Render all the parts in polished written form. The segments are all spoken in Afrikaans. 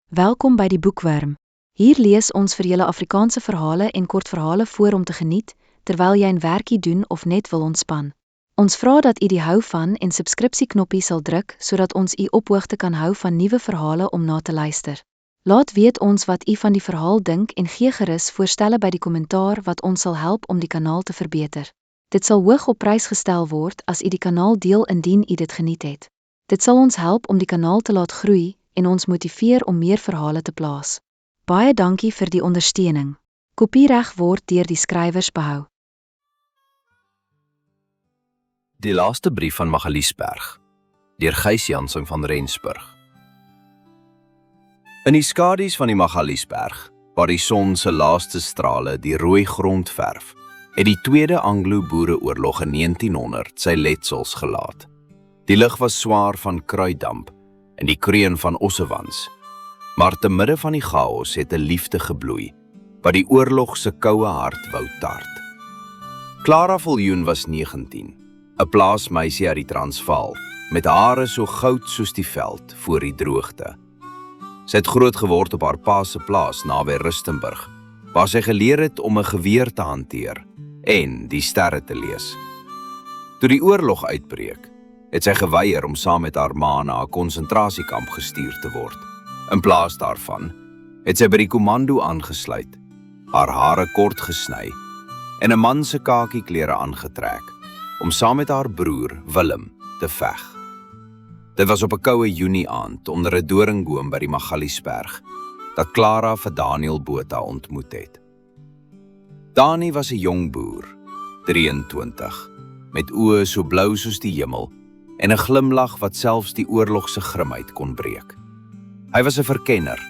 Welkom by die Boekwurm. Hier lees ons vir julle Afrikaanse verhale en kortverhale voor om te geniet, terwyl jy 'n werkie doen of net wil ontspan. Ons vra dat u die hou van en subskripsieknoppie sal druk, sodat ons u op hoogte kan hou van nuwe verhale om na te luister. Laat weet ons wat u van die verhaal dink en gee gerus voorstelle by die kommentaar wat ons sal help om die kanaal te verbeter. Dit sal hoog op prys gestel word as u die kanaal deel indien u dit geniet het. Dit sal ons help om die kanaal te laat groei en ons motiveer om meer verhale te plaas. Baie dankie vir die ondersteuning. Kopiereg word deur die skrywers behou. Die laaste brief van Magaliesberg, deur Gys Jansen van Rensburg. In die skadu's van die Magaliesberg, waar die son se laaste strale die rooi grond verf, het die Tweede Anglo-Boereoorlog in 1900 sy letsels gelaat. Die lug was swaar van kruiddamp en die kreun van ossewans, maar te midde van die chaos het 'n liefde gebloei, wat die oorlog se koue hart wou tart. Clara Viljoen was 19, 'n plaasmeisie uit die Transvaal, met hare so goud soos die veld voor die droogte. Sy het groot geword op haar pa se plaas naby Rustenburg, waar sy geleer het om 'n geweer te hanteer en die sterre te lees. Toe die oorlog uitbreek, het sy geweier om saam met haar ma na 'n konsentrasiekamp gestuur te word. In plaas daarvan het sy by die kommando aangesluit, haar hare kort gesny en 'n man se kakieklere aangetrek om saam met haar broer Willem te veg. Dit was op 'n koue Junie aand onder 'n doringboom by die Magaliesberg dat Clara vir Daniel Botha ontmoet het. Dani was 'n jong boer, 23, met oë so blou soos die hemel en 'n glimlag wat selfs die oorlog se grimheid kon breek. Hy was 'n verkenner,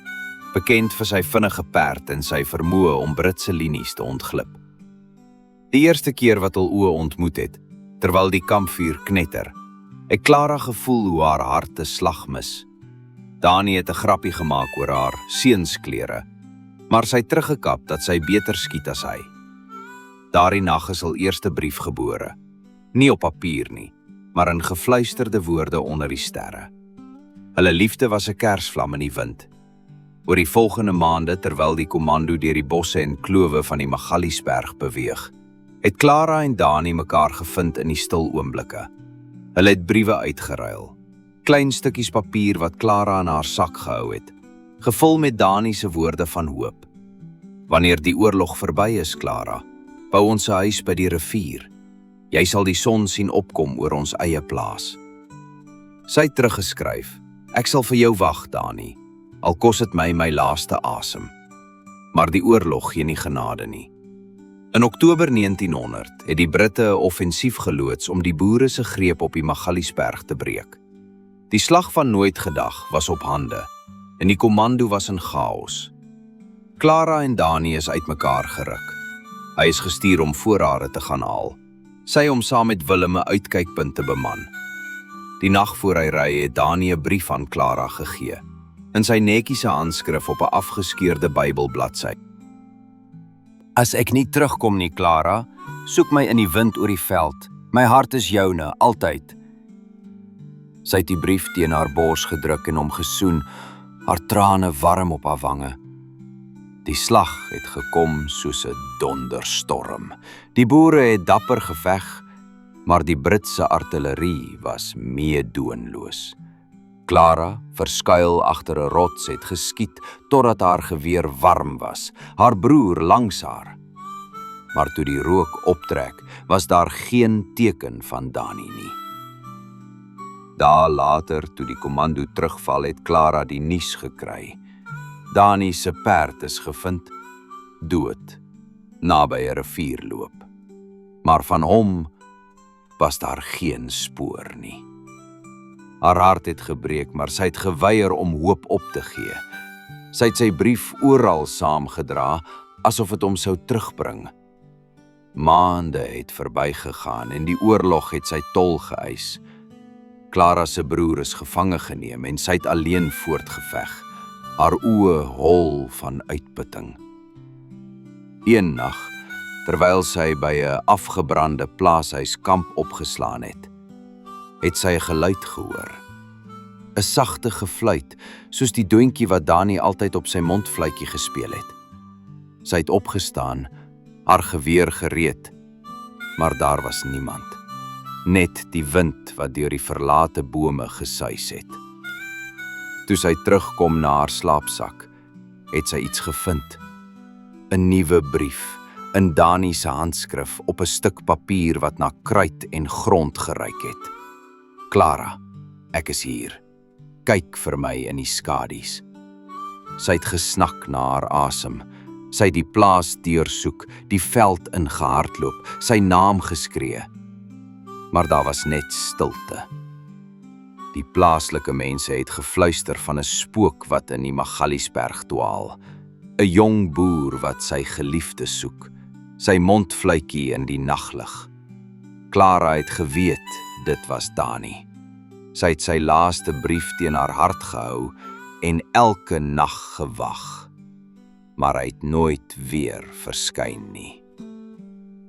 bekend vir sy vinnige perd en sy vermoë om Britse linies te ontglip. Die eerste keer wat hul oë ontmoet het, terwyl die kampvuur knetter, het Clara gevoel hoe haar hart 'n slag mis. Dani het 'n grappie gemaak oor haar seunsklere, maar sy het teruggekap dat sy beter skiet as hy. Daardie nag is hul eerste brief gebore, nie op papier nie, maar in gefluisterde woorde onder die sterre. Hulle liefde was 'n kersvlam in die wind. Oor die volgende maande, terwyl die kommando deur die bosse en klowe van die Magaliesberg beweeg, het Clara en Dani mekaar gevind in die stil oomblikke. Hulle het briewe uitgeruil, klein stukkies papier wat Clara in haar sak gehou het, gevul met Dani se woorde van hoop. Wanneer die oorlog verby is, Clara, bou ons 'n huis by die rivier. Jy sal die son sien opkom oor ons eie plaas. Sy het teruggeskryf, ek sal vir jou wag, Dani, al kos dit my laaste asem. Maar die oorlog gee nie genade nie. In Oktober 1900 het die Britte 'n offensief geloods om die boere se greep op die Magaliesberg te breek. Die slag van Nooit Gedag was op hande en die kommando was in chaos. Clara en Dani is uitmekaar geruk. Hy is gestuur om voorrade te gaan haal, sy om saam met Willem 'n uitkykpunt te beman. Die nag voor hy ry het Dani 'n brief aan Clara gegee, in sy netjiese handskrif op 'n afgeskeurde Bybelbladsy. As ek nie terugkom nie, Clara, soek my in die wind oor die veld. My hart is joune, altyd. Sy het die brief teen haar bors gedruk en hom gesoen, haar trane warm op haar wange. Die slag het gekom soos 'n donderstorm. Die boere het dapper geveg, maar die Britse artillerie was meedoenloos. Clara, verskuil agter 'n rots, het geskiet totdat haar geweer warm was, haar broer langs haar. Maar toe die rook optrek, was daar geen teken van Dani nie. Dae later, toe die kommando terugval, het Clara die nuus gekry. Dani se perd is gevind, dood, naby 'n rivierloop. Maar van hom was daar geen spoor nie. Haar hart het gebreek, maar sy het geweier om hoop op te gee. Sy het sy brief oral saamgedra, asof het hom sou terugbring. Maande het verbygegaan en die oorlog het sy tol geëis. Clara se broer is gevange geneem en sy het alleen voortgeveg, haar oë hol van uitputting. Een nag, terwyl sy by 'n afgebrande plaashuis kamp opgeslaan het sy 'n geluid gehoor. 'n sagte gefluit, soos die doontjie wat Dani altyd op sy mondfluitjie gespeel het. Sy het opgestaan, haar geweer gereed, maar daar was niemand. Net die wind wat deur die verlate bome gesuis het. Toe sy terugkom na haar slaapsak, het sy iets gevind. 'n Nuwe brief, in Dani se handskrif op 'n stuk papier wat na kruit en grond geruik het. Clara, ek is hier. Kyk vir my in die skadu's. Sy het gesnak na haar asem. Sy het die plaas deursoek, die veld ingehardloop, sy naam geskree. Maar daar was net stilte. Die plaaslike mense het gefluister van 'n spook wat in die Magaliesberg dwaal. 'n Jong boer wat sy geliefde soek, sy mondfluitjie in die naglig. Clara het geweet dit was Dani. Sy het sy laaste brief teen haar hart gehou en elke nag gewag. Maar hy het nooit weer verskyn nie.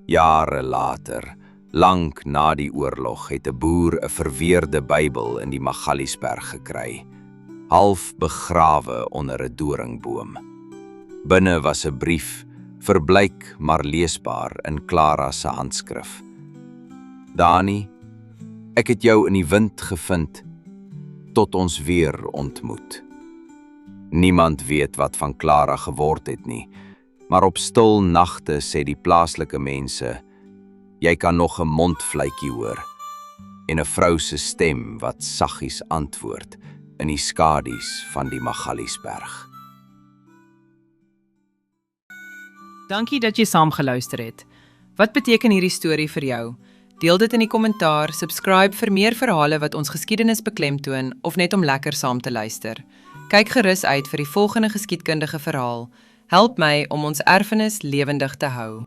Jare later, lank na die oorlog, het 'n boer 'n verweerde Bybel in die Magaliesberg gekry, half begrawe onder 'n doringboom. Binne was 'n brief, verblyk maar leesbaar in Clara se handskrif. Dani, ek het jou in die wind gevind, tot ons weer ontmoet. Niemand weet wat van Clara geword het nie, maar op stil nagte sê die plaaslike mense, jy kan nog 'n mondfluitjie hoor, en 'n vrou se stem wat saggies antwoord in die skadu's van die Magaliesberg. Dankie dat jy saam geluister het. Wat beteken hierdie storie vir jou? Deel dit in die kommentaar, subscribe vir meer verhale wat ons geskiedenis beklemtoon of net om lekker saam te luister. Kyk gerus uit vir die volgende geskiedkundige verhaal. Help my om ons erfenis lewendig te hou.